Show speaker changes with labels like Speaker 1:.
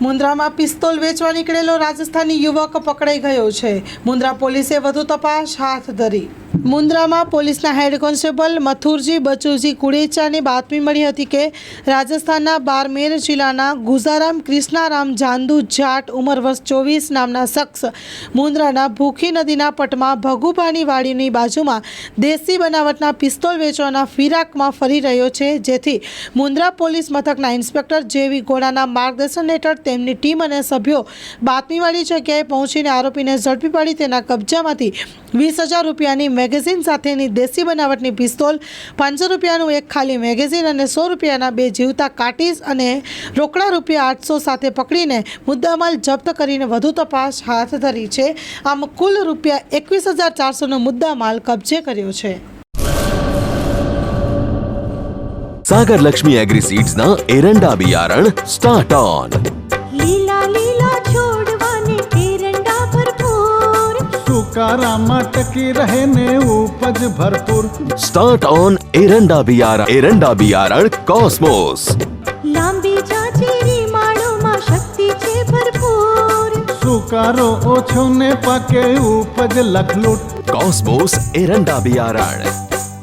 Speaker 1: મુન્દ્રામાં pistol વેચવા નીકળેલો રાજસ્થાની યુવક પકડાઈ ગયો છે। મુન્દ્રા પોલીસે વધુ તપાસ હાથ ધરી। મુન્દ્રામાં પોલીસના હેડ કોન્સ્ટેબલ મથુરજી બચુજી કુડેચાની બાતમી મળી હતી કે રાજસ્થાનના બારમેર જિલ્લાના ગુજારામ કૃષ્ણારામ જાંદુ જાટ ઉંમર વર્ષ 24 નામના શખ્સ મુન્દ્રાના ભૂખી નદીના પટમાં ભગુભાની વાડીની બાજુમાં દેશી બનાવટના પિસ્તોલ વેચવાના ફિરાકમાં ફરી રહ્યો છે, જેથી મુન્દ્રા પોલીસ મથકના ઇન્સ્પેક્ટર જેવી ગોળાના માર્ગદર્શન હેઠળ તેમની ટીમ અને સભ્યો બાતમીવાળી જગ્યાએ પહોંચીને આરોપીને ઝડપી પાડી તેના કબજામાંથી 20,000 રૂપિયાની મેગેઝીન સાથેની દેશી બનાવટની પિસ્તોલ, 500 રૂપિયાનું એક ખાલી મેગેઝીન અને 100 રૂપિયાના 2 જીવતા કાર્ટીજ અને રોકડા રૂપિયા 800 સાથે પકડીને મુદ્દામાલ જપ્ત કરીને વધુ તપાસ હાથ ધરી છે। આમ કુલ રૂપિયા 21,400નો મુદ્દામાલ કબજે કર્યો છે।
Speaker 2: सागर लक्ष्मी एग्रीसीड्स ना एरंडा बियारण स्टार्ट ऑन।
Speaker 3: લીલા લીલા છોડવાને એરંડા ભરપૂર,
Speaker 4: સુકારામાં ટકી રહે ને ઉપજ ભરપૂર।
Speaker 2: स्टार्ट ऑन एरंडा बियारण कॉस्मोस।
Speaker 3: લાંબી જાચેરી માળોમાં શક્તિ છે ભરપૂર,
Speaker 4: સુકારો ઓછો ને પાકે ઉપજ લખલૂટ।
Speaker 2: कॉस्मोस एरंडा बियारण।